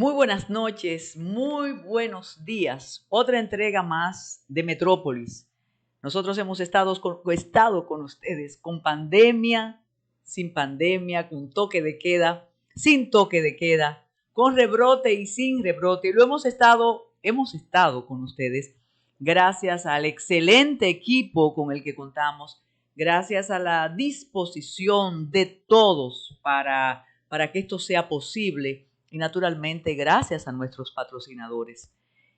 Muy buenas noches, muy buenos días. Otra entrega más de Metrópolis. Nosotros hemos estado con ustedes con pandemia, sin pandemia, con toque de queda, sin toque de queda, con rebrote y sin rebrote. Y hemos estado con ustedes gracias al excelente equipo con el que contamos, gracias a la disposición de todos para que esto sea posible. Y naturalmente gracias a nuestros patrocinadores.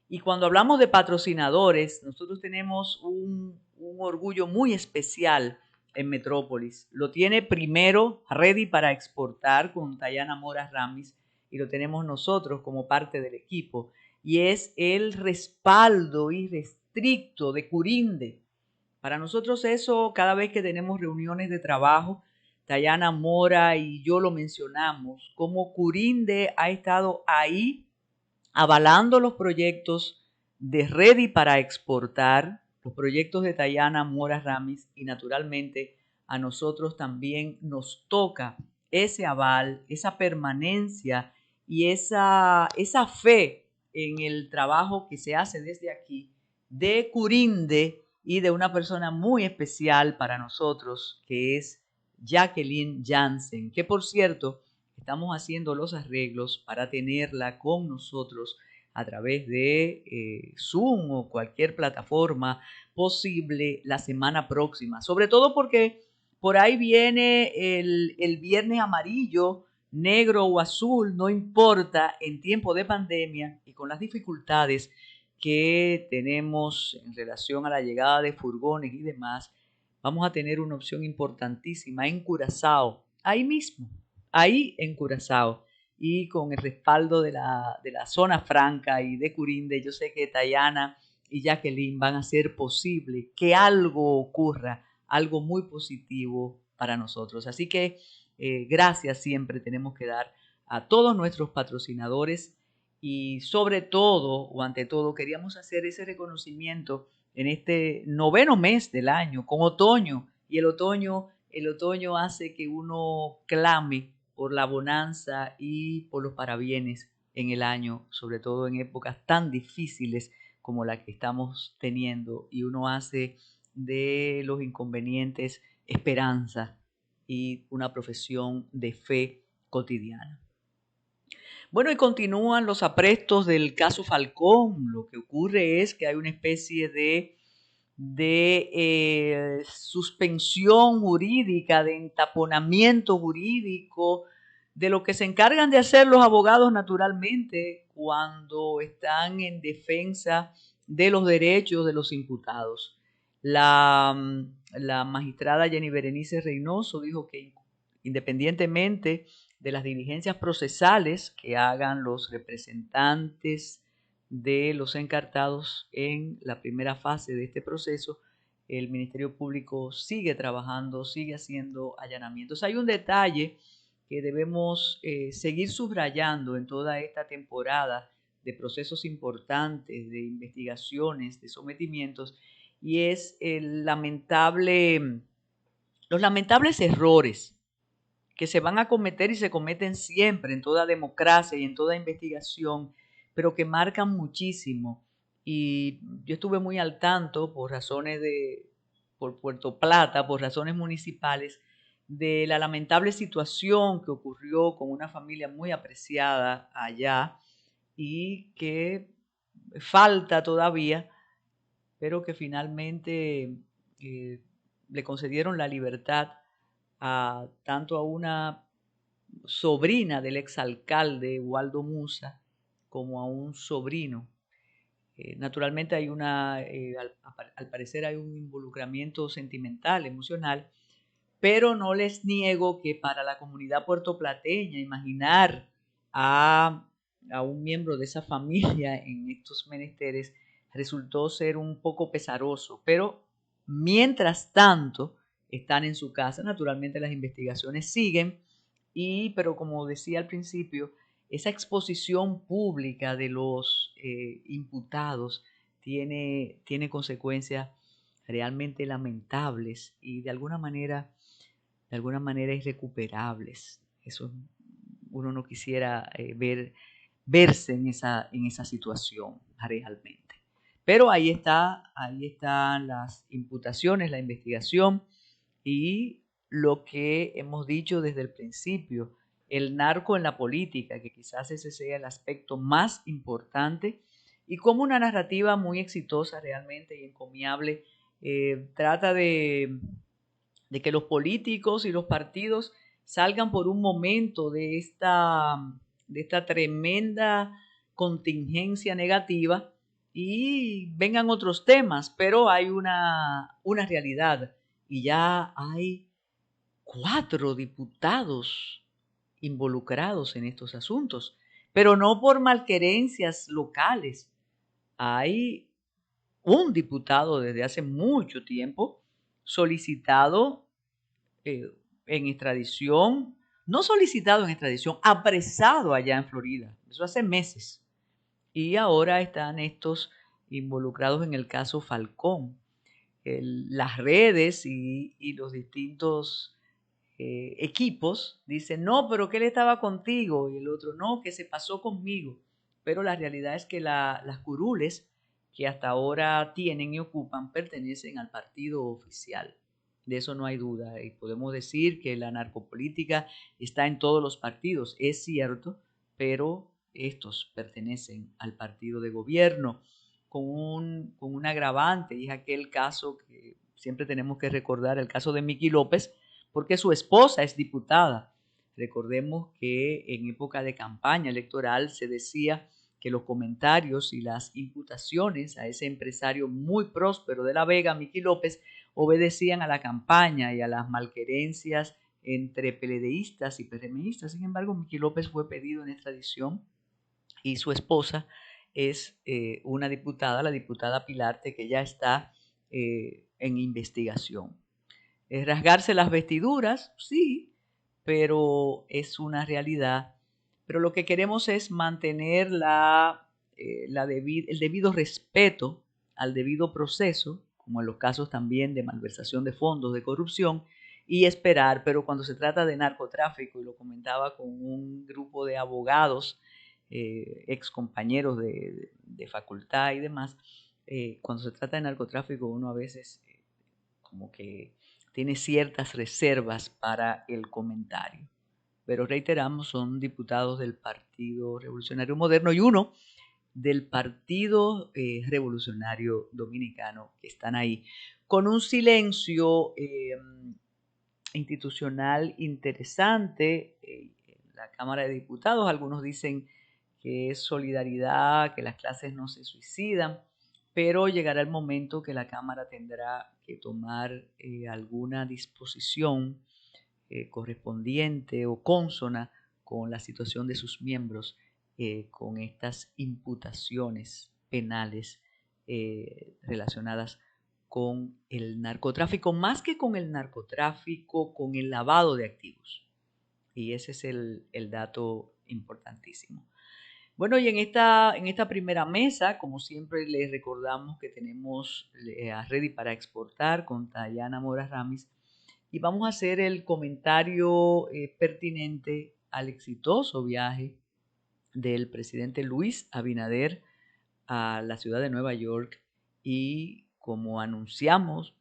Y cuando hablamos de patrocinadores, nosotros tenemos un orgullo muy especial en Metrópolis. Lo tiene primero Ready para Exportar con Tayana Mora Ramis y lo tenemos nosotros como parte del equipo. Y es el respaldo irrestricto de Curinde. Para nosotros eso, cada vez que tenemos reuniones de trabajo, Tayana Mora y yo lo mencionamos, como Curinde ha estado ahí avalando los proyectos de Ready para Exportar, los proyectos de Tayana Mora Ramis, y naturalmente a nosotros también nos toca ese aval, esa permanencia y esa fe en el trabajo que se hace desde aquí de Curinde y de una persona muy especial para nosotros, que es Jacqueline Jansen, que por cierto, estamos haciendo los arreglos para tenerla con nosotros a través de Zoom o cualquier plataforma posible la semana próxima. Sobre todo porque por ahí viene el viernes amarillo, negro o azul, no importa, en tiempo de pandemia y con las dificultades que tenemos en relación a la llegada de furgones y demás, vamos a tener una opción importantísima en Curazao, ahí mismo, ahí en Curazao. Y con el respaldo de la zona franca y de Curinde, yo sé que Tayana y Jacqueline van a hacer posible que algo ocurra, algo muy positivo para nosotros. Así que gracias siempre tenemos que dar a todos nuestros patrocinadores y sobre todo o ante todo queríamos hacer ese reconocimiento en este noveno mes del año con otoño, y el otoño hace que uno clame por la bonanza y por los parabienes en el año, sobre todo en épocas tan difíciles como la que estamos teniendo, y uno hace de los inconvenientes esperanza y una profesión de fe cotidiana. Bueno, y continúan los aprestos del caso Falcón. Lo que ocurre es que hay una especie de suspensión jurídica, de entaponamiento jurídico, de lo que se encargan de hacer los abogados naturalmente cuando están en defensa de los derechos de los imputados. La magistrada Jenny Berenice Reynoso dijo que independientemente de las diligencias procesales que hagan los representantes de los encartados en la primera fase de este proceso, el Ministerio Público sigue trabajando, sigue haciendo allanamientos. Hay un detalle que debemos seguir subrayando en toda esta temporada de procesos importantes, de investigaciones, de sometimientos, y es los lamentables errores que se van a cometer y se cometen siempre en toda democracia y en toda investigación, pero que marcan muchísimo. Y yo estuve muy al tanto por Puerto Plata, por razones municipales, de la lamentable situación que ocurrió con una familia muy apreciada allá y que falta todavía, pero que finalmente le concedieron la libertad tanto a una sobrina del exalcalde Waldo Musa como a un sobrino. Naturalmente hay al parecer hay un involucramiento sentimental, emocional, pero no les niego que para la comunidad puertoplateña imaginar a, a un miembro de esa familia en estos menesteres resultó ser un poco pesaroso, pero mientras tanto están en su casa. Naturalmente las investigaciones siguen, pero como decía al principio, esa exposición pública de los imputados tiene consecuencias realmente lamentables y de alguna manera irrecuperables. Eso uno no quisiera ver verse en esa situación realmente. Pero ahí están las imputaciones, la investigación y lo que hemos dicho desde el principio, el narco en la política, que quizás ese sea el aspecto más importante, y como una narrativa muy exitosa realmente y encomiable trata de que los políticos y los partidos salgan por un momento de esta tremenda contingencia negativa y vengan otros temas, pero hay una realidad y ya hay 4 diputados involucrados en estos asuntos, pero no por malquerencias locales. Hay un diputado desde hace mucho tiempo solicitado eh, en extradición, no solicitado en extradición, apresado allá en Florida. Eso hace meses. Y ahora están estos involucrados en el caso Falcón. Las redes y los distintos equipos dicen, no, pero que él estaba contigo, y el otro, no, que se pasó conmigo. Pero la realidad es que las curules que hasta ahora tienen y ocupan pertenecen al partido oficial. De eso no hay duda. Y podemos decir que la narcopolítica está en todos los partidos, es cierto, pero estos pertenecen al partido de gobierno con un agravante, y es aquel caso que siempre tenemos que recordar, el caso de Miki López, porque su esposa es diputada. Recordemos que en época de campaña electoral se decía que los comentarios y las imputaciones a ese empresario muy próspero de La Vega, Miki López, obedecían a la campaña y a las malquerencias entre PLDistas y PRMistas. Sin embargo, Miki López fue pedido en extradición y su esposa es una diputada, la diputada Pilarte, que ya está en investigación. ¿Es rasgarse las vestiduras? Sí, pero es una realidad. Pero lo que queremos es mantener el debido respeto al debido proceso, como en los casos también de malversación de fondos, de corrupción, y esperar. Pero cuando se trata de narcotráfico, y lo comentaba con un grupo de abogados, ex compañeros de facultad y demás, cuando se trata de narcotráfico uno a veces como que tiene ciertas reservas para el comentario. Pero reiteramos, son diputados del Partido Revolucionario Moderno y uno del Partido Revolucionario Dominicano que están ahí, con un silencio institucional interesante. En la Cámara de Diputados algunos dicen que es solidaridad, que las clases no se suicidan, pero llegará el momento que la Cámara tendrá que tomar alguna disposición correspondiente o consona con la situación de sus miembros, con estas imputaciones penales relacionadas con el narcotráfico, más que con el narcotráfico, con el lavado de activos. Y ese es el dato importantísimo. Bueno, y en esta primera mesa, como siempre les recordamos que tenemos a Ready para Exportar con Tayana Mora Ramis, y vamos a hacer el comentario pertinente al exitoso viaje del presidente Luis Abinader a la ciudad de Nueva York, y como anunciamos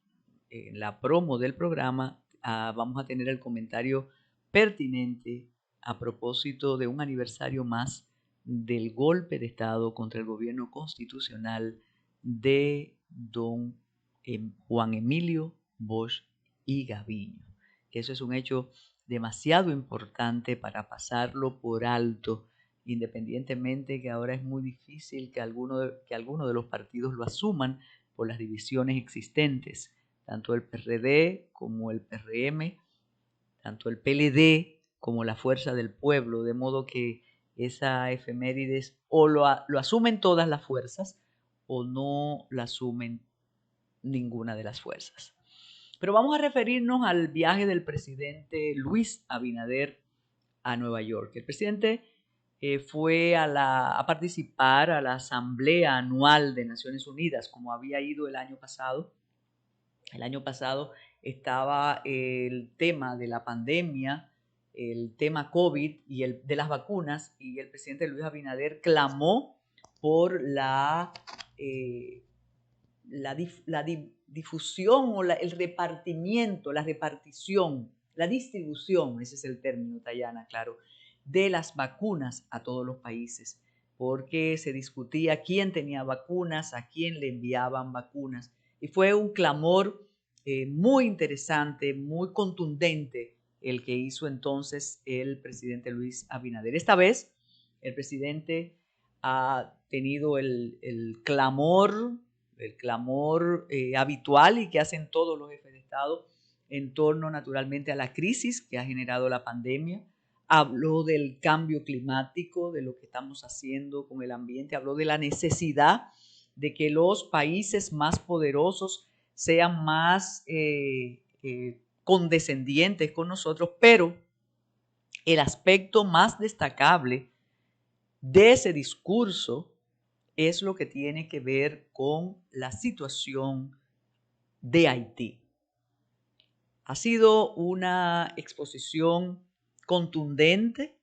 en la promo del programa, vamos a tener el comentario pertinente a propósito de un aniversario más del golpe de Estado contra el gobierno constitucional de don Juan Emilio Bosch y Gaviño. Eso es un hecho demasiado importante para pasarlo por alto, independientemente que ahora es muy difícil que alguno de los partidos lo asuman por las divisiones existentes, tanto el PRD como el PRM, tanto el PLD como la Fuerza del Pueblo, de modo que esa efemérides o lo asumen todas las fuerzas o no la asumen ninguna de las fuerzas. Pero vamos a referirnos al viaje del presidente Luis Abinader a Nueva York. El presidente fue a participar a la Asamblea Anual de Naciones Unidas, como había ido el año pasado. El año pasado estaba el tema de la pandemia el tema COVID y el de las vacunas, y el presidente Luis Abinader clamó por difusión o el repartimiento, la repartición, la distribución, ese es el término, Tayana, claro, de las vacunas a todos los países, porque se discutía quién tenía vacunas, a quién le enviaban vacunas, y fue un clamor muy interesante, muy contundente el que hizo entonces el presidente Luis Abinader. Esta vez el presidente ha tenido el clamor habitual y que hacen todos los jefes de Estado en torno naturalmente a la crisis que ha generado la pandemia. Habló del cambio climático, de lo que estamos haciendo con el ambiente, habló de la necesidad de que los países más poderosos sean más condescendientes con nosotros, pero el aspecto más destacable de ese discurso es lo que tiene que ver con la situación de Haití. Ha sido una exposición contundente,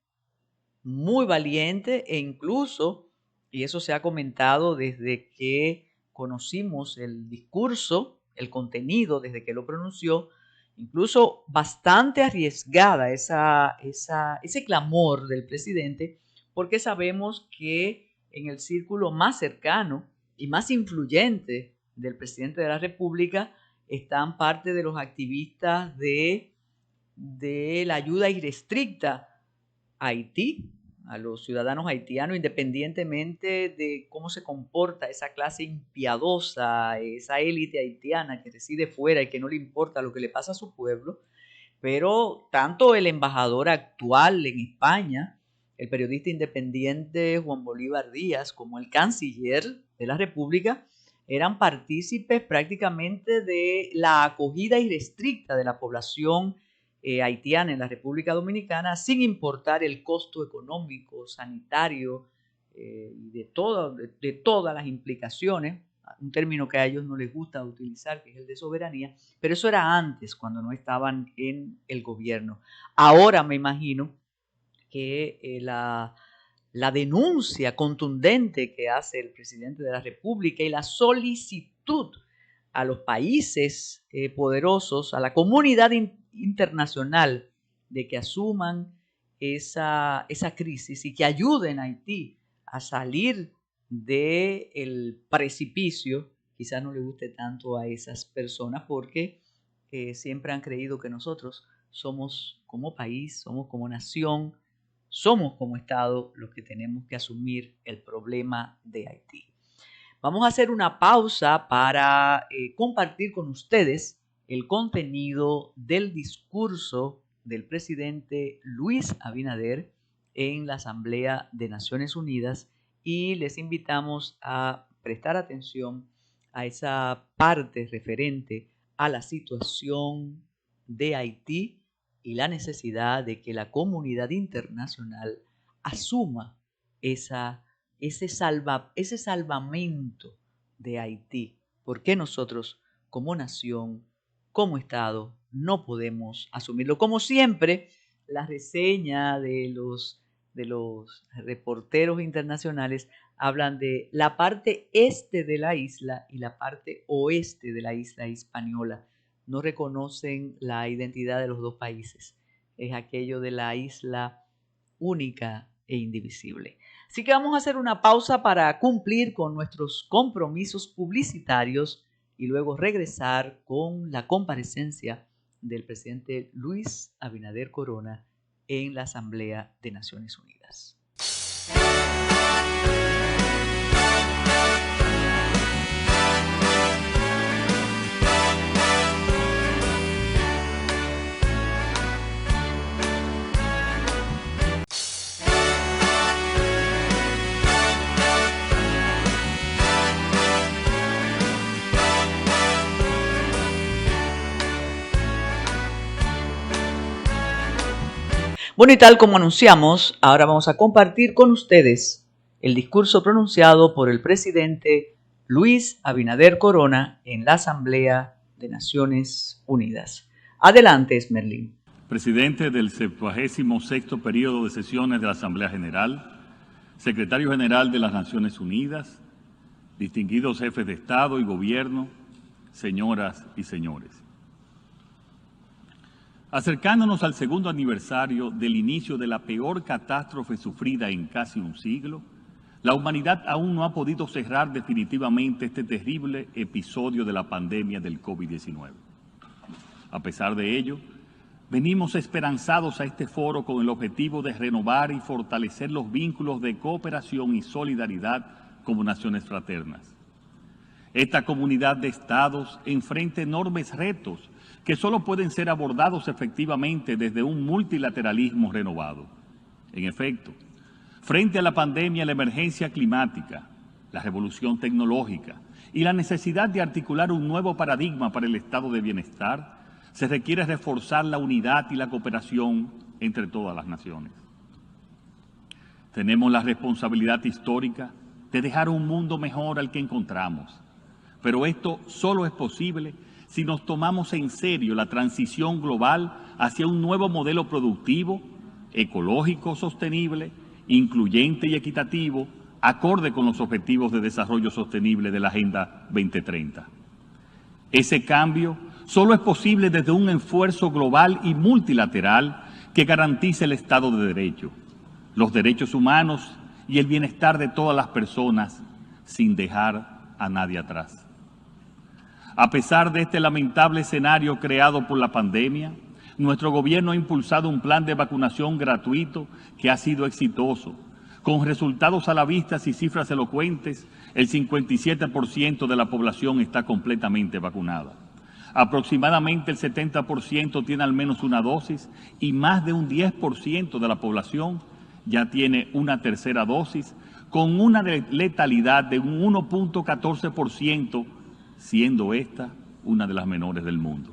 muy valiente e incluso, y eso se ha comentado desde que conocimos el discurso, el contenido, desde que lo pronunció, incluso bastante arriesgada ese clamor del presidente, porque sabemos que en el círculo más cercano y más influyente del presidente de la República están parte de los activistas de la ayuda irrestricta a Haití, a los ciudadanos haitianos, independientemente de cómo se comporta esa clase impiadosa, esa élite haitiana que reside fuera y que no le importa lo que le pasa a su pueblo. Pero tanto el embajador actual en España, el periodista independiente Juan Bolívar Díaz, como el canciller de la República, eran partícipes prácticamente de la acogida irrestricta de la población haitiana en la República Dominicana, sin importar el costo económico, sanitario y de todas las implicaciones, un término que a ellos no les gusta utilizar, que es el de soberanía, pero eso era antes, cuando no estaban en el gobierno. Ahora me imagino que la denuncia contundente que hace el presidente de la República y la solicitud a los países poderosos, a la comunidad internacional, de que asuman esa crisis y que ayuden a Haití a salir del precipicio. Quizás no le guste tanto a esas personas porque siempre han creído que nosotros somos como país, somos como nación, somos como Estado los que tenemos que asumir el problema de Haití. Vamos a hacer una pausa para compartir con ustedes el contenido del discurso del presidente Luis Abinader en la Asamblea de Naciones Unidas y les invitamos a prestar atención a esa parte referente a la situación de Haití y la necesidad de que la comunidad internacional asuma ese salvamento de Haití. ¿Por qué nosotros, como nación, como Estado, no podemos asumirlo? Como siempre, la reseña de los reporteros internacionales hablan de la parte este de la isla y la parte oeste de la isla Hispaniola. No reconocen la identidad de los dos países. Es aquello de la isla única e indivisible. Así que vamos a hacer una pausa para cumplir con nuestros compromisos publicitarios y luego regresar con la comparecencia del presidente Luis Abinader Corona en la Asamblea de Naciones Unidas. Bueno, y tal como anunciamos, ahora vamos a compartir con ustedes el discurso pronunciado por el presidente Luis Abinader Corona en la Asamblea de Naciones Unidas. Adelante, Esmerlín. presidente del 76º periodo de sesiones de la Asamblea General, secretario general de las Naciones Unidas, distinguidos jefes de Estado y Gobierno, señoras y señores. Acercándonos al segundo aniversario del inicio de la peor catástrofe sufrida en casi un siglo, la humanidad aún no ha podido cerrar definitivamente este terrible episodio de la pandemia del COVID-19. A pesar de ello, venimos esperanzados a este foro con el objetivo de renovar y fortalecer los vínculos de cooperación y solidaridad como naciones fraternas. Esta comunidad de estados enfrenta enormes retos que solo pueden ser abordados efectivamente desde un multilateralismo renovado. En efecto, frente a la pandemia, la emergencia climática, la revolución tecnológica y la necesidad de articular un nuevo paradigma para el estado de bienestar, se requiere reforzar la unidad y la cooperación entre todas las naciones. Tenemos la responsabilidad histórica de dejar un mundo mejor al que encontramos, pero esto solo es posible si nos tomamos en serio la transición global hacia un nuevo modelo productivo, ecológico, sostenible, incluyente y equitativo, acorde con los objetivos de desarrollo sostenible de la Agenda 2030. Ese cambio solo es posible desde un esfuerzo global y multilateral que garantice el Estado de Derecho, los derechos humanos y el bienestar de todas las personas, sin dejar a nadie atrás. A pesar de este lamentable escenario creado por la pandemia, nuestro gobierno ha impulsado un plan de vacunación gratuito que ha sido exitoso, con resultados a la vista y cifras elocuentes. El 57% de la población está completamente vacunada. Aproximadamente el 70% tiene al menos una dosis y más de un 10% de la población ya tiene una tercera dosis, con una letalidad de un 1.14%, siendo esta una de las menores del mundo.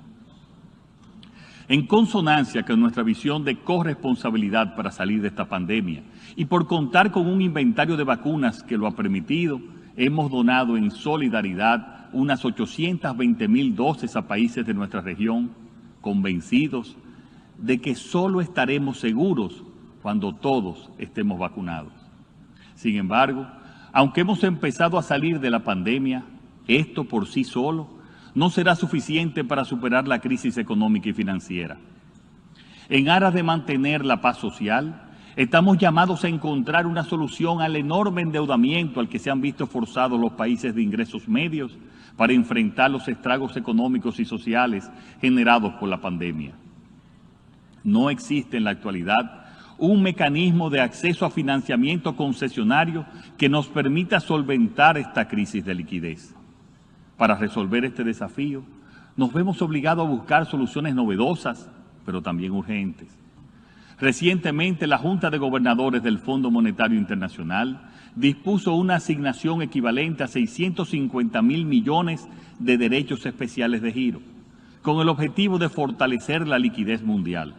En consonancia con nuestra visión de corresponsabilidad para salir de esta pandemia y por contar con un inventario de vacunas que lo ha permitido, hemos donado en solidaridad unas 820,000 dosis a países de nuestra región, convencidos de que solo estaremos seguros cuando todos estemos vacunados. Sin embargo, aunque hemos empezado a salir de la pandemia, esto por sí solo no será suficiente para superar la crisis económica y financiera. En aras de mantener la paz social, estamos llamados a encontrar una solución al enorme endeudamiento al que se han visto forzados los países de ingresos medios para enfrentar los estragos económicos y sociales generados por la pandemia. No existe en la actualidad un mecanismo de acceso a financiamiento concesionario que nos permita solventar esta crisis de liquidez. Para resolver este desafío, nos vemos obligados a buscar soluciones novedosas, pero también urgentes. Recientemente, la Junta de Gobernadores del Fondo Monetario Internacional dispuso una asignación equivalente a 650,000 millones de derechos especiales de giro, con el objetivo de fortalecer la liquidez mundial.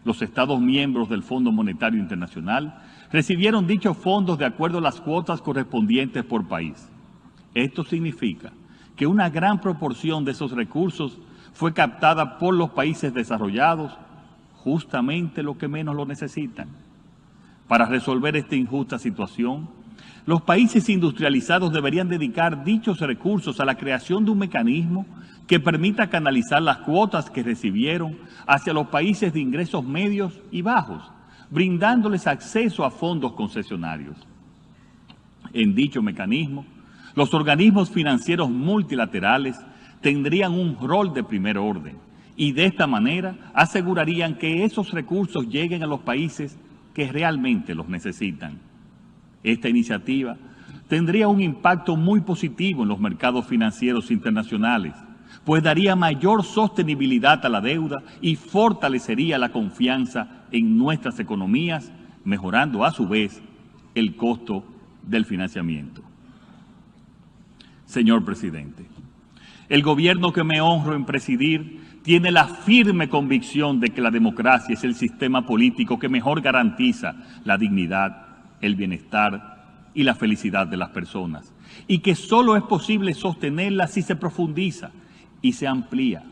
Los Estados miembros del Fondo Monetario Internacional recibieron dichos fondos de acuerdo a las cuotas correspondientes por país. Esto significa que una gran proporción de esos recursos fue captada por los países desarrollados, justamente los que menos lo necesitan. Para resolver esta injusta situación, los países industrializados deberían dedicar dichos recursos a la creación de un mecanismo que permita canalizar las cuotas que recibieron hacia los países de ingresos medios y bajos, brindándoles acceso a fondos concesionarios. En dicho mecanismo, los organismos financieros multilaterales tendrían un rol de primer orden y de esta manera asegurarían que esos recursos lleguen a los países que realmente los necesitan. Esta iniciativa tendría un impacto muy positivo en los mercados financieros internacionales, pues daría mayor sostenibilidad a la deuda y fortalecería la confianza en nuestras economías, mejorando a su vez el costo del financiamiento. Señor presidente, el gobierno que me honro en presidir tiene la firme convicción de que la democracia es el sistema político que mejor garantiza la dignidad, el bienestar y la felicidad de las personas, y que solo es posible sostenerla si se profundiza y se amplía.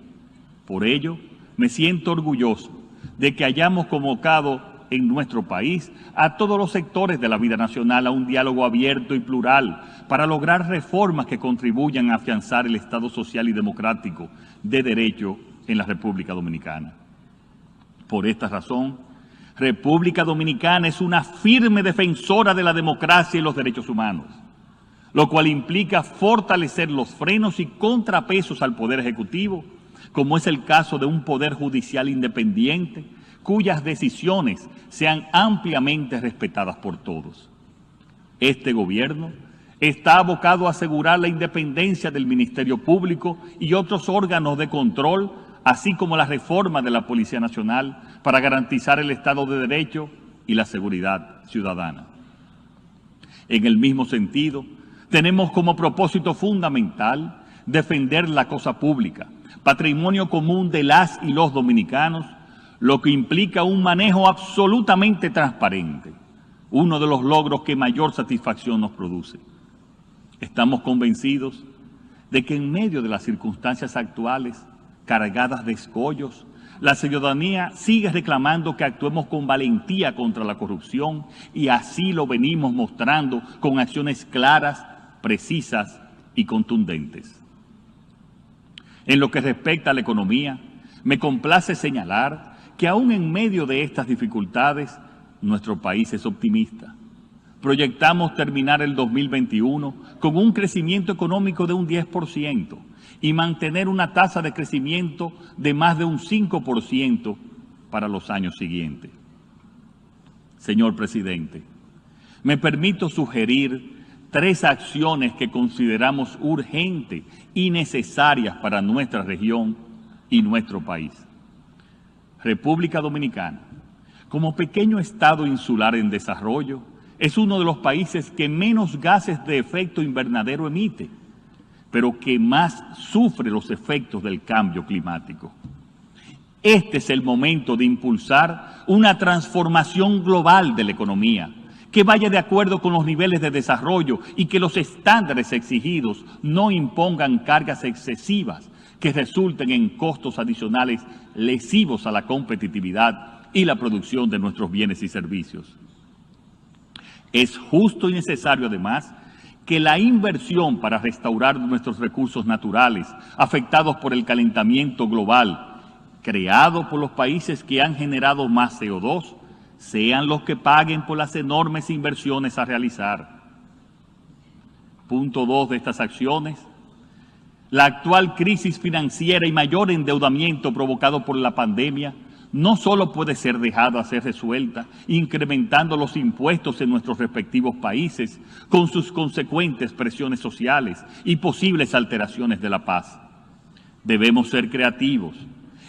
Por ello, me siento orgulloso de que hayamos convocado en nuestro país a todos los sectores de la vida nacional a un diálogo abierto y plural para lograr reformas que contribuyan a afianzar el Estado social y democrático de derecho en la República Dominicana. Por esta razón, República Dominicana es una firme defensora de la democracia y los derechos humanos, lo cual implica fortalecer los frenos y contrapesos al Poder Ejecutivo, como es el caso de un Poder Judicial independiente, cuyas decisiones sean ampliamente respetadas por todos. Este gobierno está abocado a asegurar la independencia del Ministerio Público y otros órganos de control, así como la reforma de la Policía Nacional para garantizar el Estado de Derecho y la seguridad ciudadana. En el mismo sentido, tenemos como propósito fundamental defender la cosa pública, patrimonio común de las y los dominicanos, lo que implica un manejo absolutamente transparente, uno de los logros que mayor satisfacción nos produce. Estamos convencidos de que en medio de las circunstancias actuales, cargadas de escollos, la ciudadanía sigue reclamando que actuemos con valentía contra la corrupción y así lo venimos mostrando con acciones claras, precisas y contundentes. En lo que respecta a la economía, me complace señalar que aún en medio de estas dificultades, nuestro país es optimista. Proyectamos terminar el 2021 con un crecimiento económico de un 10% y mantener una tasa de crecimiento de más de un 5% para los años siguientes. Señor presidente, me permito sugerir 3 acciones que consideramos urgentes y necesarias para nuestra región y nuestro país. República Dominicana, como pequeño estado insular en desarrollo, es uno de los países que menos gases de efecto invernadero emite, pero que más sufre los efectos del cambio climático. Este es el momento de impulsar una transformación global de la economía, que vaya de acuerdo con los niveles de desarrollo y que los estándares exigidos no impongan cargas excesivas que resulten en costos adicionales lesivos a la competitividad y la producción de nuestros bienes y servicios. Es justo y necesario, además, que la inversión para restaurar nuestros recursos naturales afectados por el calentamiento global, creado por los países que han generado más CO2, sean los que paguen por las enormes inversiones a realizar. Punto 2 de estas acciones. La actual crisis financiera y mayor endeudamiento provocado por la pandemia no solo puede ser dejada ser resuelta incrementando los impuestos en nuestros respectivos países con sus consecuentes presiones sociales y posibles alteraciones de la paz. Debemos ser creativos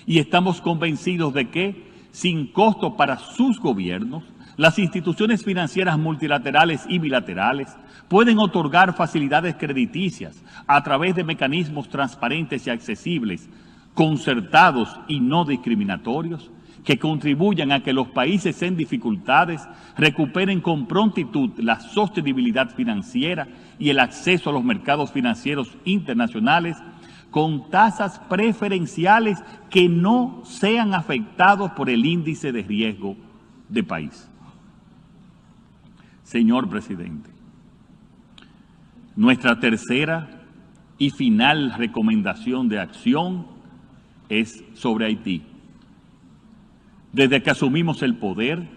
y estamos convencidos de que, sin costo para sus gobiernos, las instituciones financieras multilaterales y bilaterales pueden otorgar facilidades crediticias a través de mecanismos transparentes y accesibles, concertados y no discriminatorios, que contribuyan a que los países en dificultades recuperen con prontitud la sostenibilidad financiera y el acceso a los mercados financieros internacionales con tasas preferenciales que no sean afectados por el índice de riesgo de país. Señor presidente, nuestra tercera y final recomendación de acción es sobre Haití. Desde que asumimos el poder,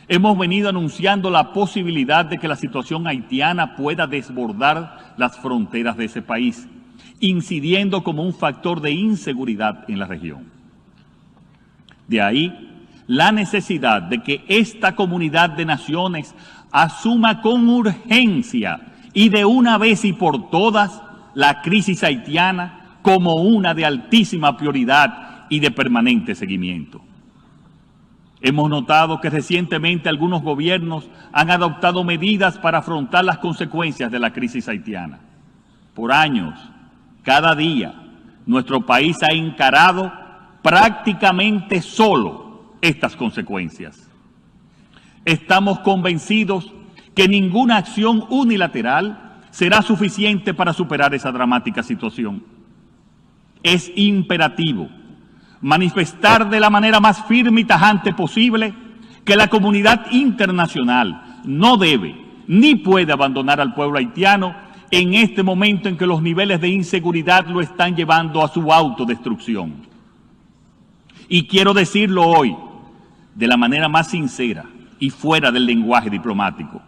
hemos venido anunciando la posibilidad de que la situación haitiana pueda desbordar las fronteras de ese país, incidiendo como un factor de inseguridad en la región. De ahí la necesidad de que esta comunidad de naciones asuma con urgencia y de una vez y por todas la crisis haitiana como una de altísima prioridad y de permanente seguimiento. Hemos notado que recientemente algunos gobiernos han adoptado medidas para afrontar las consecuencias de la crisis haitiana. Por años, cada día, nuestro país ha encarado prácticamente solo estas consecuencias. Estamos convencidos que ninguna acción unilateral será suficiente para superar esa dramática situación. Es imperativo manifestar de la manera más firme y tajante posible que la comunidad internacional no debe ni puede abandonar al pueblo haitiano en este momento en que los niveles de inseguridad lo están llevando a su autodestrucción. Y quiero decirlo hoy de la manera más sincera y fuera del lenguaje diplomático.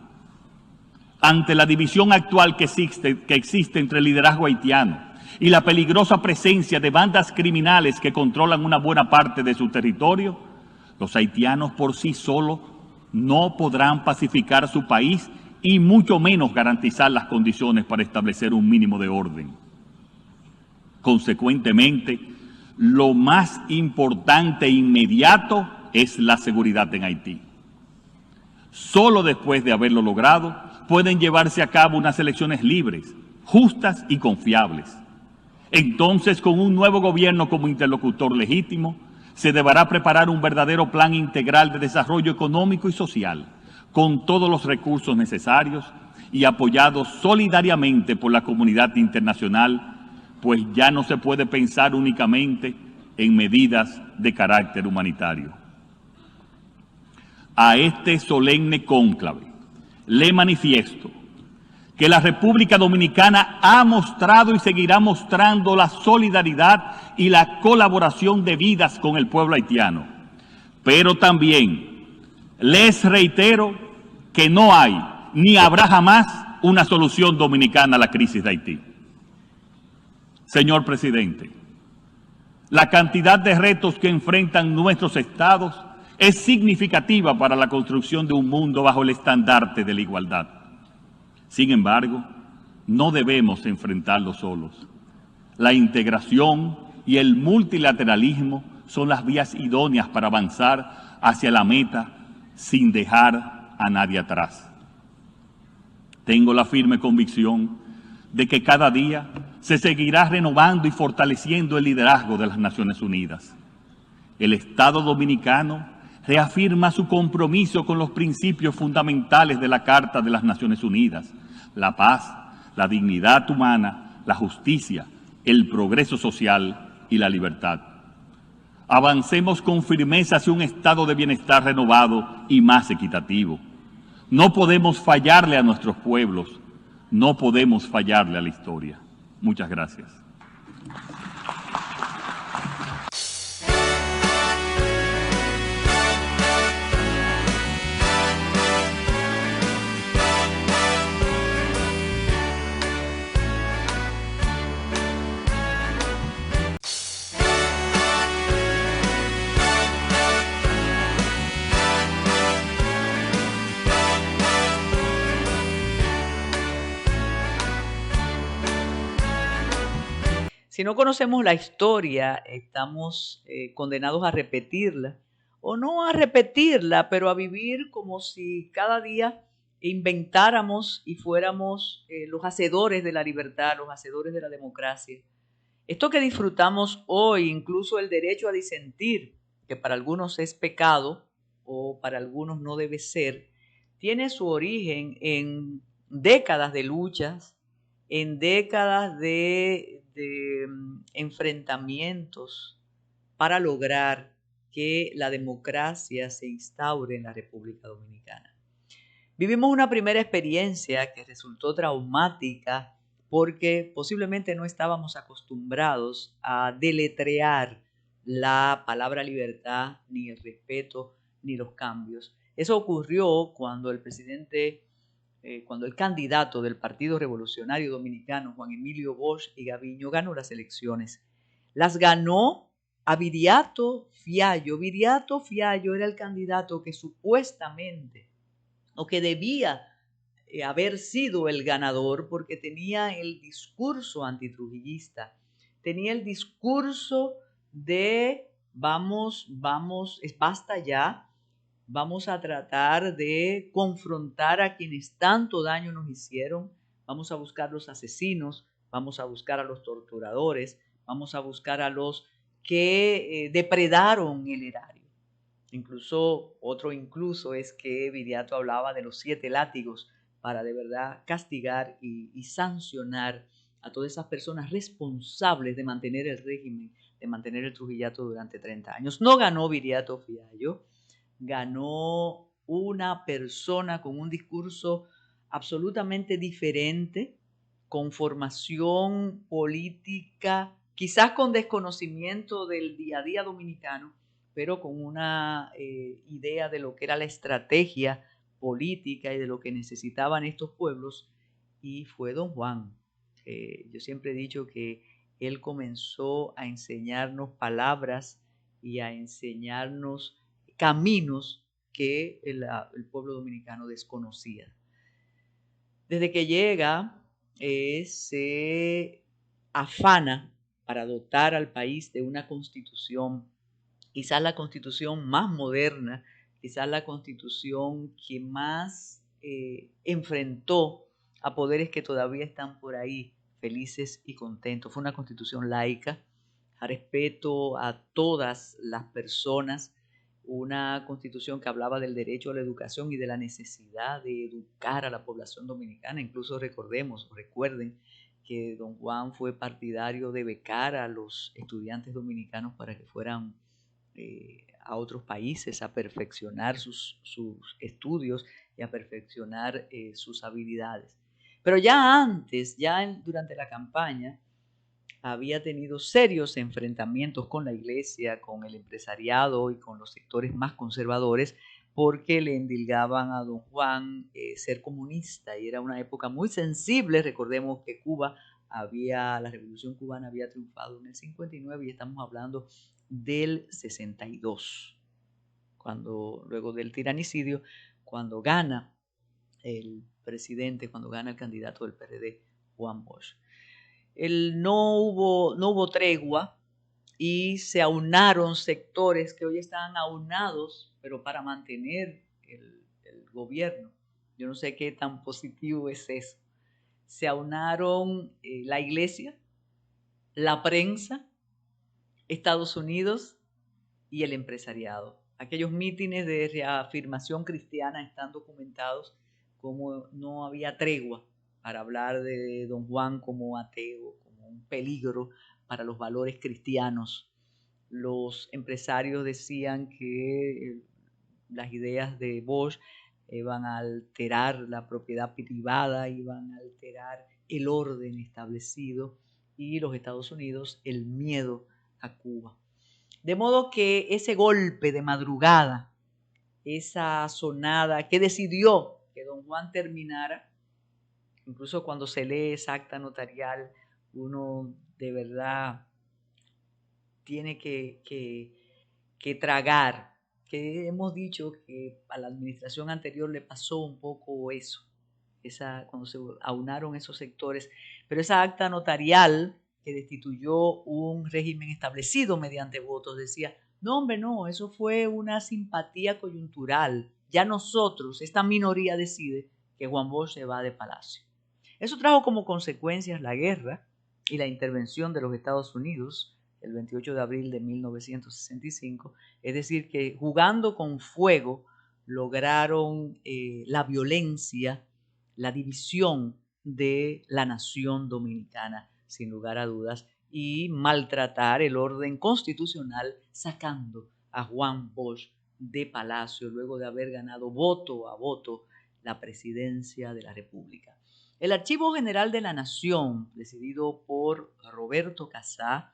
Ante la división actual que existe entre el liderazgo haitiano y la peligrosa presencia de bandas criminales que controlan una buena parte de su territorio, los haitianos por sí solos no podrán pacificar su país y mucho menos garantizar las condiciones para establecer un mínimo de orden. Consecuentemente, lo más importante e inmediato es la seguridad en Haití. Solo después de haberlo logrado, pueden llevarse a cabo unas elecciones libres, justas y confiables. Entonces, con un nuevo gobierno como interlocutor legítimo, se deberá preparar un verdadero plan integral de desarrollo económico y social, con todos los recursos necesarios y apoyados solidariamente por la comunidad internacional, pues ya no se puede pensar únicamente en medidas de carácter humanitario. A este solemne cónclave le manifiesto que la República Dominicana ha mostrado y seguirá mostrando la solidaridad y la colaboración debidas con el pueblo haitiano. Pero también les reitero que no hay ni habrá jamás una solución dominicana a la crisis de Haití. Señor presidente, la cantidad de retos que enfrentan nuestros estados es significativa para la construcción de un mundo bajo el estandarte de la igualdad. Sin embargo, no debemos enfrentarlos solos. La integración y el multilateralismo son las vías idóneas para avanzar hacia la meta sin dejar a nadie atrás. Tengo la firme convicción de que cada día se seguirá renovando y fortaleciendo el liderazgo de las Naciones Unidas. El Estado dominicano reafirma su compromiso con los principios fundamentales de la Carta de las Naciones Unidas: la paz, la dignidad humana, la justicia, el progreso social y la libertad. Avancemos con firmeza hacia un estado de bienestar renovado y más equitativo. No podemos fallarle a nuestros pueblos, no podemos fallarle a la historia. Muchas gracias. Si no conocemos la historia, estamos condenados a repetirla, o no a repetirla, pero a vivir como si cada día inventáramos y fuéramos los hacedores de la libertad, los hacedores de la democracia. Esto que disfrutamos hoy, incluso el derecho a disentir, que para algunos es pecado o para algunos no debe ser, tiene su origen en décadas de luchas, en décadas de enfrentamientos para lograr que la democracia se instaure en la República Dominicana. Vivimos una primera experiencia que resultó traumática porque posiblemente no estábamos acostumbrados a deletrear la palabra libertad, ni el respeto, ni los cambios. Eso ocurrió cuando cuando el candidato del Partido Revolucionario Dominicano, Juan Emilio Bosch y Gaviño, ganó las elecciones. Las ganó a Viriato Fiallo. Viriato Fiallo era el candidato que supuestamente, o que debía haber sido el ganador, porque tenía el discurso antitrujillista, tenía el discurso de basta ya, vamos a tratar de confrontar a quienes tanto daño nos hicieron, vamos a buscar los asesinos, vamos a buscar a los torturadores, vamos a buscar a los que depredaron el erario. Otro incluso es que Viriato hablaba de los 7 látigos para de verdad castigar y sancionar a todas esas personas responsables de mantener el régimen de mantener el Trujillato durante 30 años. No ganó Viriato Fiallo, ganó una persona con un discurso absolutamente diferente, con formación política, quizás con desconocimiento del día a día dominicano, pero con una idea de lo que era la estrategia política y de lo que necesitaban estos pueblos, y fue don Juan. Yo siempre he dicho que él comenzó a enseñarnos palabras y a enseñarnos caminos que el pueblo dominicano desconocía. Desde que llega, se afana para dotar al país de una constitución, quizás la constitución más moderna, quizás la constitución que más enfrentó a poderes que todavía están por ahí felices y contentos. Fue una constitución laica, a respeto a todas las personas, una constitución que hablaba del derecho a la educación y de la necesidad de educar a la población dominicana. Incluso recuerden que don Juan fue partidario de becar a los estudiantes dominicanos para que fueran a otros países a perfeccionar sus estudios y a perfeccionar sus habilidades. Pero ya antes, durante la campaña, había tenido serios enfrentamientos con la iglesia, con el empresariado y con los sectores más conservadores, porque le endilgaban a don Juan ser comunista, y era una época muy sensible. Recordemos que la revolución cubana había triunfado en el 59 y estamos hablando del 62, luego del tiranicidio, cuando gana el candidato del PRD, Juan Bosch. No hubo tregua y se aunaron sectores que hoy están aunados, pero para mantener el gobierno. Yo no sé qué tan positivo es eso. Se aunaron la iglesia, la prensa, Estados Unidos y el empresariado. Aquellos mítines de reafirmación cristiana están documentados como no había tregua para hablar de don Juan como ateo, como un peligro para los valores cristianos. Los empresarios decían que las ideas de Bosch iban a alterar la propiedad privada, iban a alterar el orden establecido, y los Estados Unidos el miedo a Cuba. De modo que ese golpe de madrugada, esa sonada que decidió que don Juan terminara, incluso cuando se lee esa acta notarial, uno de verdad tiene que tragar, que hemos dicho que a la administración anterior le pasó un poco eso, cuando se aunaron esos sectores, pero esa acta notarial que destituyó un régimen establecido mediante votos decía, no hombre, no, eso fue una simpatía coyuntural, ya nosotros, esta minoría decide que Juan Bosch se va de palacio. Eso trajo como consecuencias la guerra y la intervención de los Estados Unidos el 28 de abril de 1965, es decir, que jugando con fuego lograron la violencia, la división de la nación dominicana, sin lugar a dudas, y maltratar el orden constitucional sacando a Juan Bosch de palacio luego de haber ganado voto a voto la presidencia de la República. El Archivo General de la Nación, presidido por Roberto Casá,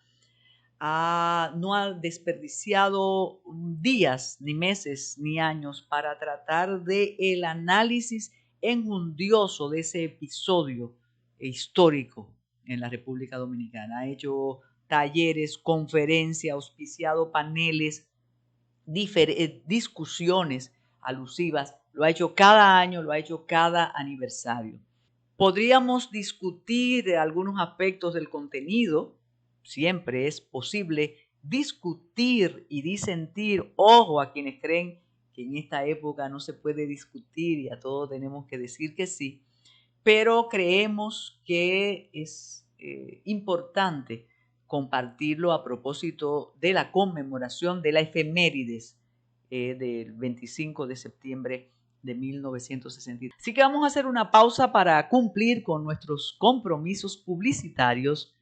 no ha desperdiciado días, ni meses, ni años para tratar de el análisis enjundioso de ese episodio histórico en la República Dominicana. Ha hecho talleres, conferencias, auspiciado paneles, discusiones alusivas. Lo ha hecho cada año, lo ha hecho cada aniversario. Podríamos discutir algunos aspectos del contenido. Siempre es posible discutir y disentir. Ojo a quienes creen que en esta época no se puede discutir y a todos tenemos que decir que sí, pero creemos que es importante compartirlo a propósito de la conmemoración de la efemérides del 25 de septiembre de 1963. Así que vamos a hacer una pausa para cumplir con nuestros compromisos publicitarios.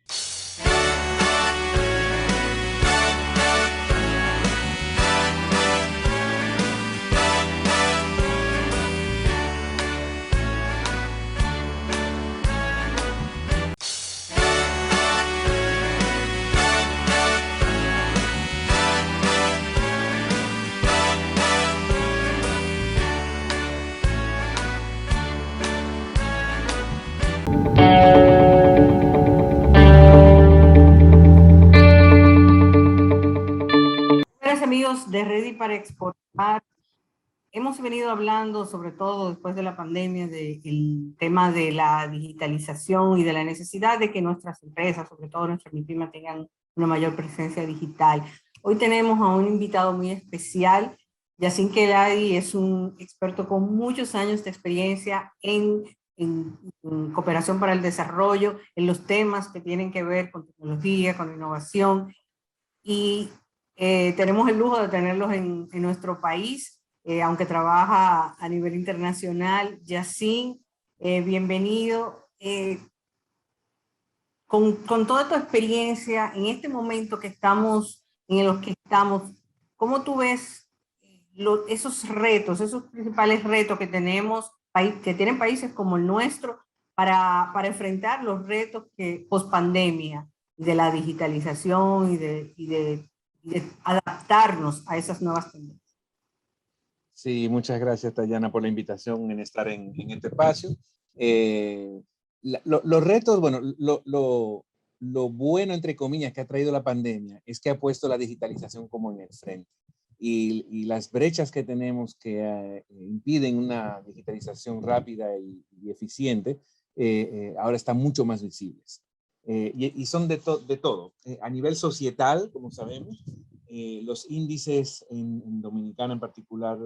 exportar. Hemos venido hablando, sobre todo después de la pandemia, del tema de la digitalización y de la necesidad de que nuestras empresas, sobre todo nuestras MIPYME, tengan una mayor presencia digital. Hoy tenemos a un invitado muy especial. Yacine Keladi es un experto con muchos años de experiencia en cooperación para el desarrollo, en los temas que tienen que ver con tecnología, con innovación. Y tenemos el lujo de tenerlos en nuestro país. Aunque trabaja a nivel internacional. Yacine, bienvenido. Con toda tu experiencia, en este momento que estamos, en los que estamos, ¿cómo tú ves esos retos, esos principales retos que tenemos, que tienen países como el nuestro, para enfrentar los retos que post-pandemia, de la digitalización y de adaptarnos a esas nuevas tendencias? Sí, muchas gracias, Tayana, por la invitación en estar en este espacio. Los retos, bueno, lo bueno, entre comillas, que ha traído la pandemia es que ha puesto la digitalización como en el frente. Y las brechas que tenemos que impiden una digitalización rápida y eficiente, ahora están mucho más visibles. Y son de todo. A nivel societal, como sabemos, los índices en Dominicana en particular,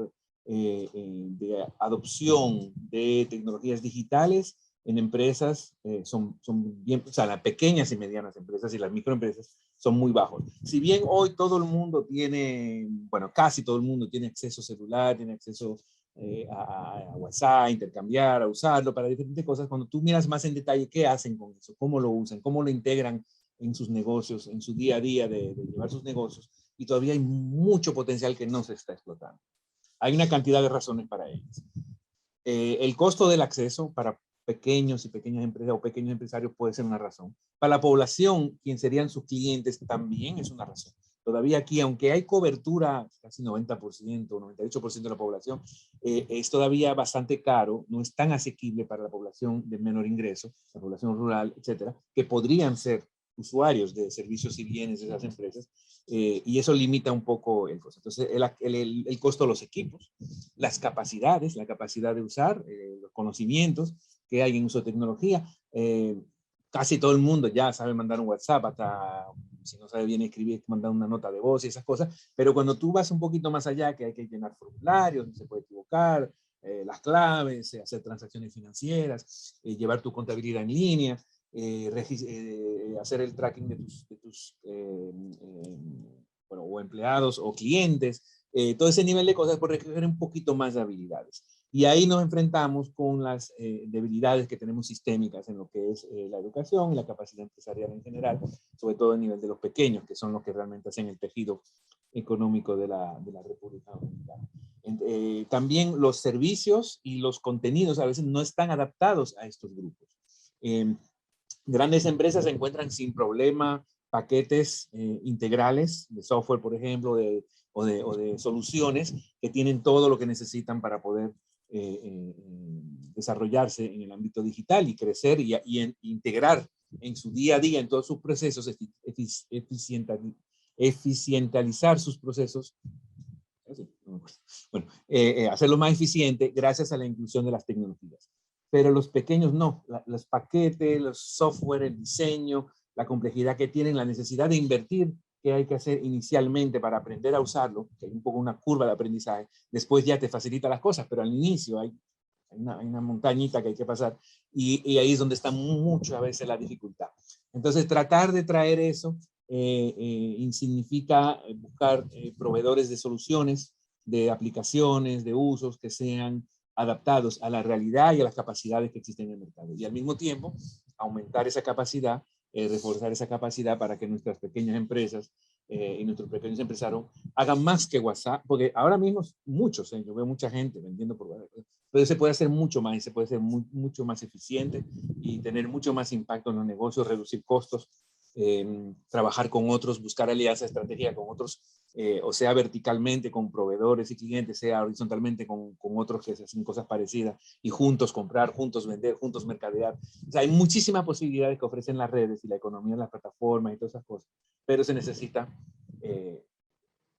de adopción de tecnologías digitales en empresas son bien, o sea, las pequeñas y medianas empresas y las microempresas son muy bajos. Si bien hoy todo el mundo tiene, bueno, casi todo el mundo tiene acceso celular, tiene acceso a WhatsApp, intercambiar, a usarlo para diferentes cosas, cuando tú miras más en detalle qué hacen con eso, cómo lo usan, cómo lo integran en sus negocios, en su día a día de llevar sus negocios, y todavía hay mucho potencial que no se está explotando. Hay una cantidad de razones para ellas. El costo del acceso para pequeños y pequeñas empresas o pequeños empresarios puede ser una razón. Para la población, quien serían sus clientes, también es una razón. Todavía aquí, aunque hay cobertura, casi 90%, 98% de la población, es todavía bastante caro, no es tan asequible para la población de menor ingreso, la población rural, etcétera, que podrían ser usuarios de servicios y bienes de esas empresas, y eso limita un poco el costo. Entonces, el costo de los equipos, las capacidades, la capacidad de usar, los conocimientos que hay en uso de tecnología. Casi todo el mundo ya sabe mandar un WhatsApp, hasta si no sabe bien escribir, mandar una nota de voz y esas cosas, pero cuando tú vas un poquito más allá, que hay que llenar formularios, no se puede equivocar, las claves, hacer transacciones financieras, llevar tu contabilidad en línea, hacer el tracking de tus bueno, o empleados o clientes, todo ese nivel de cosas puede requerir un poquito más de habilidades. Y ahí nos enfrentamos con las debilidades que tenemos sistémicas en lo que es la educación y la capacidad empresarial en general, sobre todo a nivel de los pequeños, que son los que realmente hacen el tejido económico de la República Dominicana. También los servicios y los contenidos a veces no están adaptados a estos grupos. Grandes empresas se encuentran sin problema paquetes integrales de software, por ejemplo, o de soluciones que tienen todo lo que necesitan para poder desarrollarse en el ámbito digital y crecer y integrar en su día a día, en todos sus procesos, eficientalizar sus procesos, bueno, hacerlo más eficiente gracias a la inclusión de las tecnologías. Pero los pequeños no, los paquetes, los software, el diseño, la complejidad que tienen, la necesidad de invertir que hay que hacer inicialmente para aprender a usarlo, que hay un poco una curva de aprendizaje, después ya te facilita las cosas, pero al inicio hay una montañita que hay que pasar y ahí es donde está mucho a veces la dificultad. Entonces tratar de traer eso significa buscar proveedores de soluciones, de aplicaciones, de usos que sean adaptados a la realidad y a las capacidades que existen en el mercado. Y al mismo tiempo, aumentar esa capacidad, reforzar esa capacidad para que nuestras pequeñas empresas y nuestros pequeños empresarios hagan más que WhatsApp, porque ahora mismo muchos, yo veo mucha gente vendiendo por WhatsApp, pero se puede hacer mucho más y se puede ser mucho más eficiente y tener mucho más impacto en los negocios, reducir costos, trabajar con otros, buscar alianzas estratégicas con otros, o sea verticalmente con proveedores y clientes, sea horizontalmente con otros que hacen cosas parecidas y juntos comprar, juntos vender, juntos mercadear. O sea, hay muchísimas posibilidades que ofrecen las redes y la economía, las plataformas y todas esas cosas, pero se necesita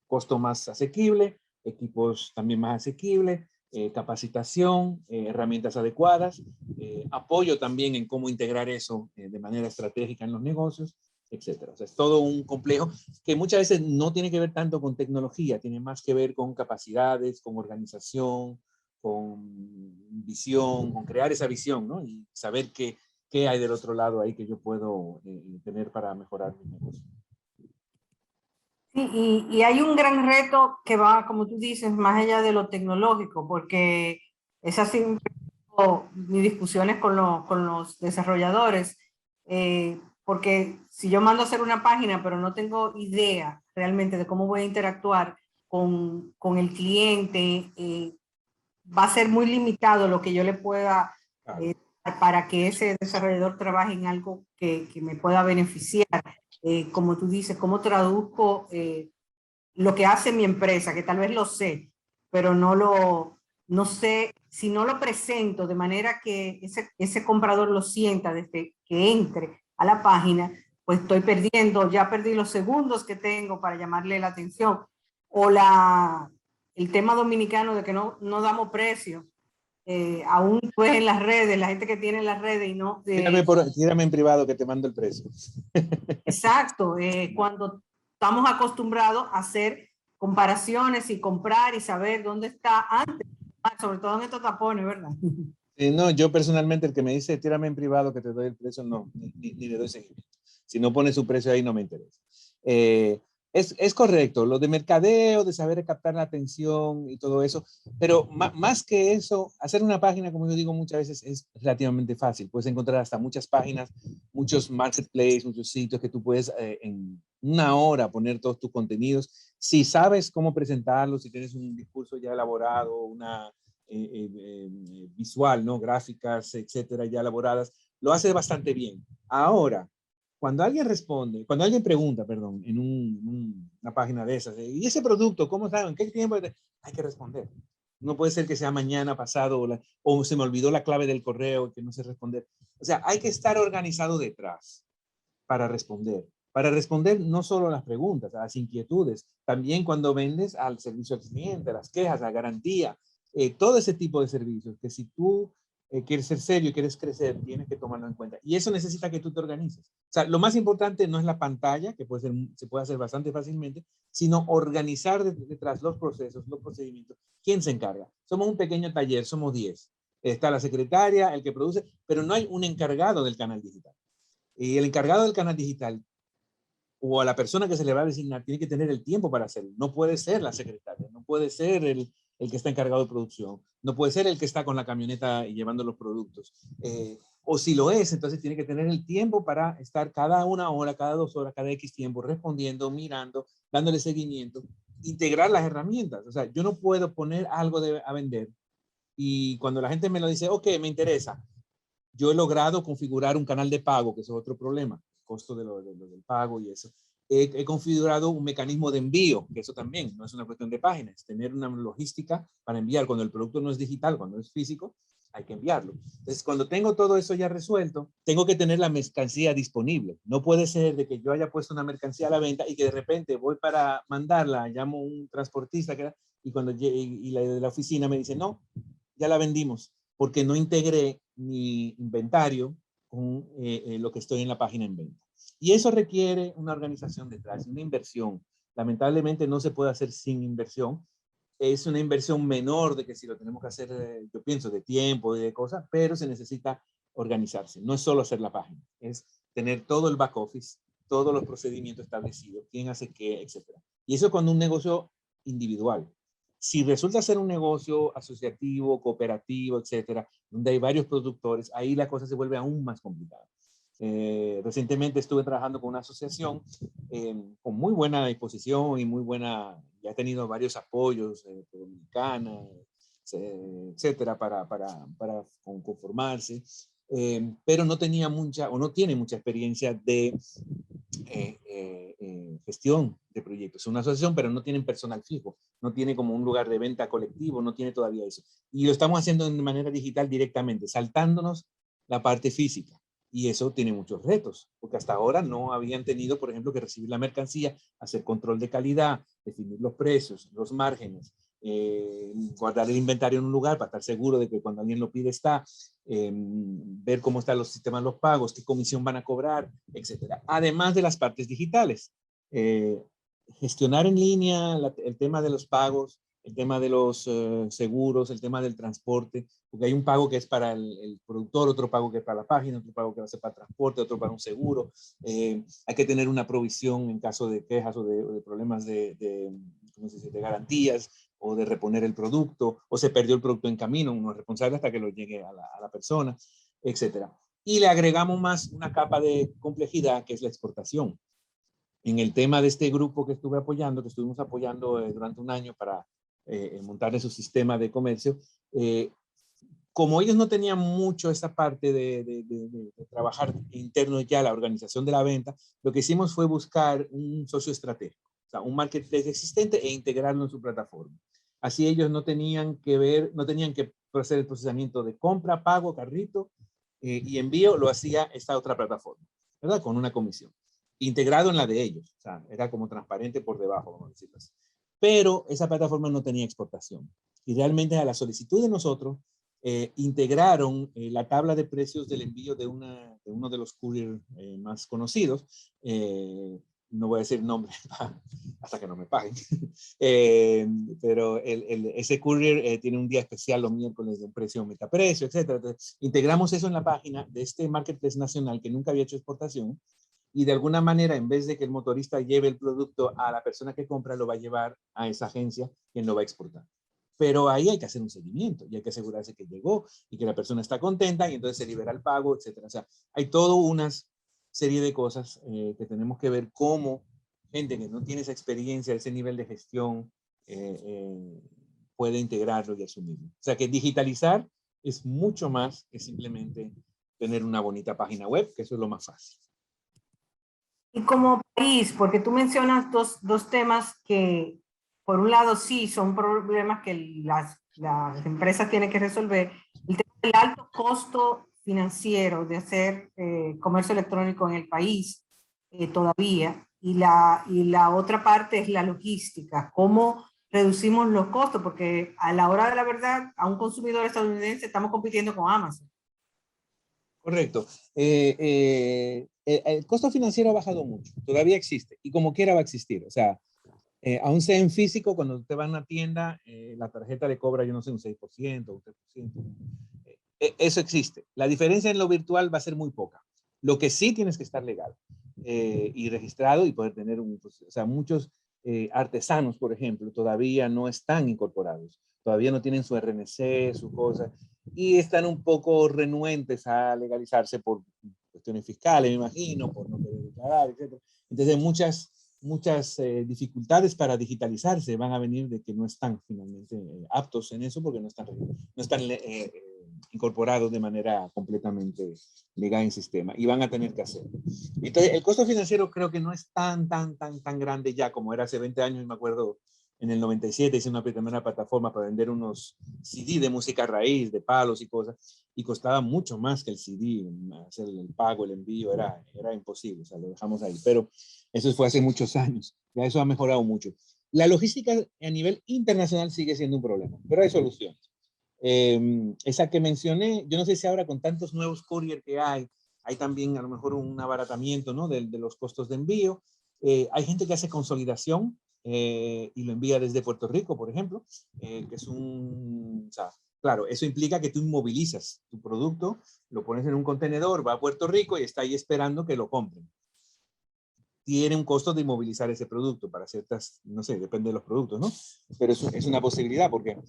costo más asequible, equipos también más asequibles, capacitación, herramientas adecuadas, apoyo también en cómo integrar eso de manera estratégica en los negocios, etcétera. O sea, es todo un complejo que muchas veces no tiene que ver tanto con tecnología, tiene más que ver con capacidades, con organización, con visión, con crear esa visión, ¿no? Y saber qué hay del otro lado ahí que yo puedo tener para mejorar mi negocio. Sí, y hay un gran reto que va, como tú dices, más allá de lo tecnológico, porque esas siempre mis discusiones con los desarrolladores, porque si yo mando a hacer una página, pero no tengo idea realmente de cómo voy a interactuar con el cliente, va a ser muy limitado lo que yo le pueda para que ese desarrollador trabaje en algo que me pueda beneficiar. Como tú dices, cómo traduzco lo que hace mi empresa, que tal vez lo sé, pero no sé, si no lo presento de manera que ese comprador lo sienta desde que entre a la página, pues estoy perdiendo, ya perdí los segundos que tengo para llamarle la atención. O el tema dominicano de que no damos precio. Aún pues en las redes, la gente que tiene las redes y no... Tírame en privado que te mando el precio. Exacto, cuando estamos acostumbrados a hacer comparaciones y comprar y saber dónde está antes, sobre todo en estos tapones, ¿verdad? No, yo personalmente el que me dice tírame en privado que te doy el precio, no, ni le doy seguimiento. Si no pone su precio ahí no me interesa. Es correcto, lo de mercadeo, de saber captar la atención y todo eso, pero más que eso, hacer una página, como yo digo muchas veces, es relativamente fácil. Puedes encontrar hasta muchas páginas, muchos marketplaces, muchos sitios que tú puedes en una hora poner todos tus contenidos. Si sabes cómo presentarlos, si tienes un discurso ya elaborado, una visual, ¿no? Gráficas, etcétera, ya elaboradas, lo hace bastante bien. Ahora, cuando alguien responde, cuando alguien pregunta, perdón, en una página de esas, ¿y ese producto cómo está? ¿En qué tiempo? Hay que responder. No puede ser que sea mañana, pasado, o se me olvidó la clave del correo que no sé responder. O sea, hay que estar organizado detrás para responder. Para responder no solo a las preguntas, a las inquietudes, también cuando vendes al servicio al cliente, a las quejas, a la garantía, todo ese tipo de servicios que si tú quieres ser serio y quieres crecer, tienes que tomarlo en cuenta. Y eso necesita que tú te organices. O sea, lo más importante no es la pantalla, que se puede hacer bastante fácilmente, sino organizar detrás los procesos, los procedimientos. ¿Quién se encarga? Somos un pequeño taller, somos 10. Está la secretaria, el que produce, pero no hay un encargado del canal digital. Y el encargado del canal digital o a la persona que se le va a designar tiene que tener el tiempo para hacerlo. No puede ser la secretaria, no puede ser el que está encargado de producción, no puede ser el que está con la camioneta y llevando los productos. O si lo es, entonces tiene que tener el tiempo para estar cada una hora, cada 2 horas, cada X tiempo respondiendo, mirando, dándole seguimiento, integrar las herramientas. O sea, yo no puedo poner algo a vender y cuando la gente me lo dice, ok, me interesa, yo he logrado configurar un canal de pago, que eso es otro problema, el costo del pago y eso. He configurado un mecanismo de envío, que eso también no es una cuestión de páginas, tener una logística para enviar. Cuando el producto no es digital, cuando es físico, hay que enviarlo. Entonces, cuando tengo todo eso ya resuelto, tengo que tener la mercancía disponible. No puede ser de que yo haya puesto una mercancía a la venta y que de repente voy para mandarla, llamo a un transportista y cuando y la de la oficina me dice, no, ya la vendimos, porque no integré mi inventario con lo que estoy en la página en venta. Y eso requiere una organización detrás, una inversión. Lamentablemente no se puede hacer sin inversión. Es una inversión menor de que si lo tenemos que hacer, yo pienso, de tiempo y de cosas, pero se necesita organizarse. No es solo hacer la página, es tener todo el back office, todos los procedimientos establecidos, quién hace qué, etc. Y eso con un negocio individual. Si resulta ser un negocio asociativo, cooperativo, etcétera, donde hay varios productores, ahí la cosa se vuelve aún más complicada. Recientemente estuve trabajando con una asociación con muy buena disposición y muy buena, ya ha tenido varios apoyos, Dominicana, etcétera, para conformarse, pero no tenía mucha o no tiene mucha experiencia de gestión de proyectos. Es una asociación, pero no tienen personal fijo, no tiene como un lugar de venta colectivo, no tiene todavía eso. Y lo estamos haciendo de manera digital directamente, saltándonos la parte física. Y eso tiene muchos retos, porque hasta ahora no habían tenido, por ejemplo, que recibir la mercancía, hacer control de calidad, definir los precios, los márgenes, guardar el inventario en un lugar para estar seguro de que cuando alguien lo pide está, ver cómo están los sistemas de los pagos, qué comisión van a cobrar, etcétera. Además de las partes digitales. Gestionar en línea el tema de los pagos, el tema de los seguros, el tema del transporte, porque hay un pago que es para el productor, otro pago que es para la página, otro pago que va a ser para transporte, otro para un seguro. Hay que tener una provisión en caso de quejas o de problemas ¿cómo se dice?, de garantías o de reponer el producto, o se perdió el producto en camino, uno es responsable hasta que lo llegue a la persona, etcétera. Y le agregamos más una capa de complejidad que es la exportación. En el tema de este grupo que estuvimos apoyando durante un año para montarle su sistema de comercio, como ellos no tenían mucho esa parte de trabajar interno ya, la organización de la venta, lo que hicimos fue buscar un socio estratégico, o sea, un marketplace existente e integrarlo en su plataforma. Así ellos no tenían que hacer el procesamiento de compra, pago, carrito y envío, lo hacía esta otra plataforma, ¿verdad? Con una comisión. Integrado en la de ellos, o sea, era como transparente por debajo, vamos a decirlo así. Pero esa plataforma no tenía exportación. Y realmente a la solicitud de nosotros, integraron la tabla de precios del envío de uno de los courier más conocidos. No voy a decir nombre hasta que no me paguen. Pero ese courier tiene un día especial los miércoles de un precio metaprecio, etc. Entonces, integramos eso en la página de este marketplace nacional que nunca había hecho exportación. Y de alguna manera, en vez de que el motorista lleve el producto a la persona que compra, lo va a llevar a esa agencia quien lo va a exportar. Pero ahí hay que hacer un seguimiento y hay que asegurarse que llegó y que la persona está contenta y entonces se libera el pago, etcétera. O sea, hay toda una serie de cosas que tenemos que ver cómo gente que no tiene esa experiencia, ese nivel de gestión, puede integrarlo y asumirlo. O sea, que digitalizar es mucho más que simplemente tener una bonita página web, que eso es lo más fácil. Y como país, porque tú mencionas dos temas que, por un lado, sí, son problemas que las empresas tienen que resolver. El tema del alto costo financiero de hacer comercio electrónico en el país todavía. Y la otra parte es la logística. ¿Cómo reducimos los costos? Porque a la hora de la verdad, a un consumidor estadounidense estamos compitiendo con Amazon. Correcto. El costo financiero ha bajado mucho, todavía existe y como quiera va a existir. O sea, aún sea en físico, cuando usted va a una tienda, la tarjeta le cobra, yo no sé, un 6%, un 3%. Eso existe. La diferencia en lo virtual va a ser muy poca. Lo que sí tienes que estar legal y registrado y poder tener o sea, muchos artesanos, por ejemplo, todavía no están incorporados. Todavía no tienen su RNC, su cosa, y están un poco renuentes a legalizarse por cuestiones fiscales, me imagino, por no poder declarar, etc. Entonces, muchas dificultades para digitalizarse van a venir de que no están finalmente aptos en eso porque no están incorporados de manera completamente legal en sistema y van a tener que hacerlo. Entonces, el costo financiero creo que no es tan grande ya como era hace 20 años. Me acuerdo en el 97 hice una primera plataforma para vender unos CD de música raíz, de palos y cosas, y costaba mucho más que el CD, hacer el pago, el envío, era imposible, o sea, lo dejamos ahí, pero eso fue hace muchos años, ya eso ha mejorado mucho. La logística a nivel internacional sigue siendo un problema, pero hay soluciones. Esa que mencioné, yo no sé si ahora con tantos nuevos courier que hay también a lo mejor un abaratamiento, ¿no?, de los costos de envío. Hay gente que hace consolidación y lo envía desde Puerto Rico, por ejemplo, que es o sea, claro, eso implica que tú inmovilizas tu producto, lo pones en un contenedor, va a Puerto Rico y está ahí esperando que lo compren. Tiene un costo de inmovilizar ese producto para ciertas, no sé, depende de los productos, ¿no? Pero es una posibilidad porque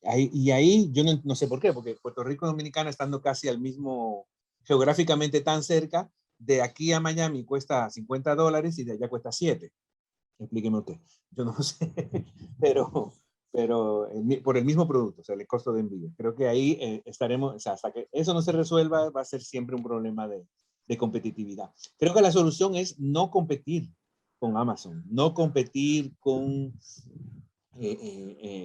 ahí yo no sé por qué, porque Puerto Rico y Dominicana estando casi al mismo, geográficamente tan cerca, de aquí a Miami cuesta $50 y de allá cuesta 7. Explíqueme usted. Yo no sé, pero por el mismo producto, o sea, el costo de envío. Creo que ahí estaremos, o sea, hasta que eso no se resuelva, va a ser siempre un problema de competitividad. Creo que la solución es no competir con Amazon, no competir con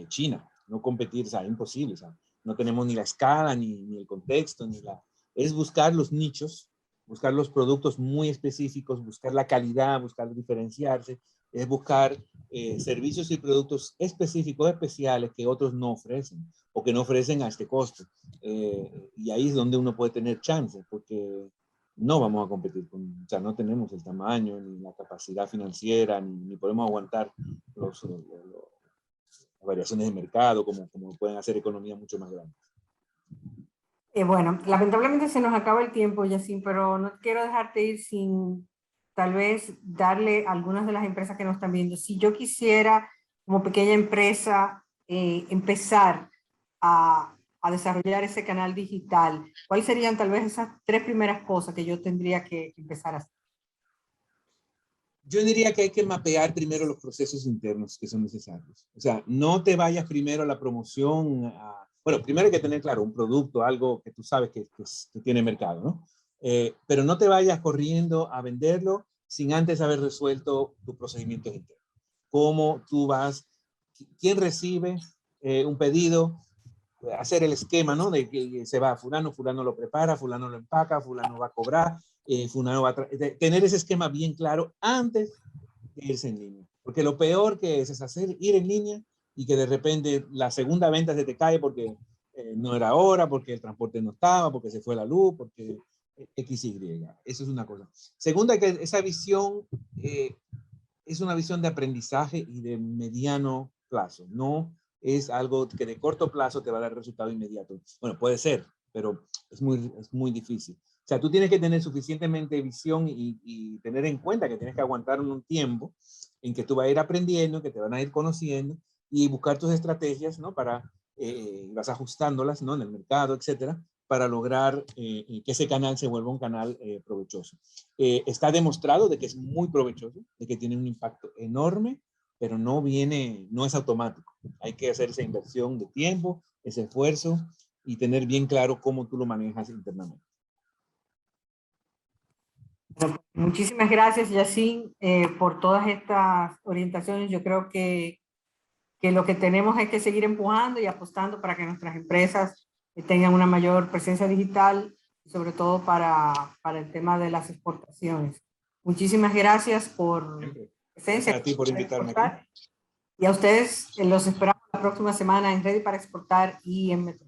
China, no competir, o sea, imposible, o sea, no tenemos ni la escala, ni el contexto, es buscar los nichos, buscar los productos muy específicos, buscar la calidad, buscar diferenciarse, es buscar servicios y productos específicos, especiales que otros no ofrecen o que no ofrecen a este costo. Y ahí es donde uno puede tener chance, porque no vamos a competir o sea, no tenemos el tamaño, ni la capacidad financiera, ni podemos aguantar las variaciones de mercado como pueden hacer economías mucho más grandes. Bueno, lamentablemente se nos acaba el tiempo, Yacine, pero no quiero dejarte ir sin tal vez darle a algunas de las empresas que nos están viendo. Si yo quisiera, como pequeña empresa, empezar a desarrollar ese canal digital, ¿cuáles serían tal vez esas 3 primeras cosas que yo tendría que empezar a hacer? Yo diría que hay que mapear primero los procesos internos que son necesarios. O sea, no te vayas primero a la promoción. Bueno, primero hay que tener claro un producto, algo que tú sabes que tiene mercado, ¿no? Pero no te vayas corriendo a venderlo sin antes haber resuelto tus procedimientos internos. Cómo tú vas, quién recibe un pedido, hacer el esquema, ¿no? De que se va fulano, fulano lo prepara, fulano lo empaca, fulano va a cobrar, fulano va a tener ese esquema bien claro antes de irse en línea. Porque lo peor que es hacer ir en línea y que de repente la segunda venta se te cae porque no era hora, porque el transporte no estaba, porque se fue la luz, porque XY. Eso es una cosa. Segunda, que esa visión es una visión de aprendizaje y de mediano plazo. No es algo que de corto plazo te va a dar resultado inmediato. Bueno, puede ser, pero es muy difícil. O sea, tú tienes que tener suficientemente visión y tener en cuenta que tienes que aguantar un tiempo en que tú vas a ir aprendiendo, que te van a ir conociendo y buscar tus estrategias, ¿no? Para, vas ajustándolas, ¿no? En el mercado, etcétera, para lograr que ese canal se vuelva un canal provechoso. Está demostrado de que es muy provechoso, de que tiene un impacto enorme, pero no es automático. Hay que hacer esa inversión de tiempo, ese esfuerzo y tener bien claro cómo tú lo manejas internamente. Muchísimas gracias, Yacine, por todas estas orientaciones. Yo creo que lo que tenemos es que seguir empujando y apostando para que nuestras empresas tengan una mayor presencia digital, sobre todo para el tema de las exportaciones. Muchísimas gracias por presencia. Gracias a ti por invitarme aquí. Y a ustedes los esperamos la próxima semana en Ready para Exportar y en Metro.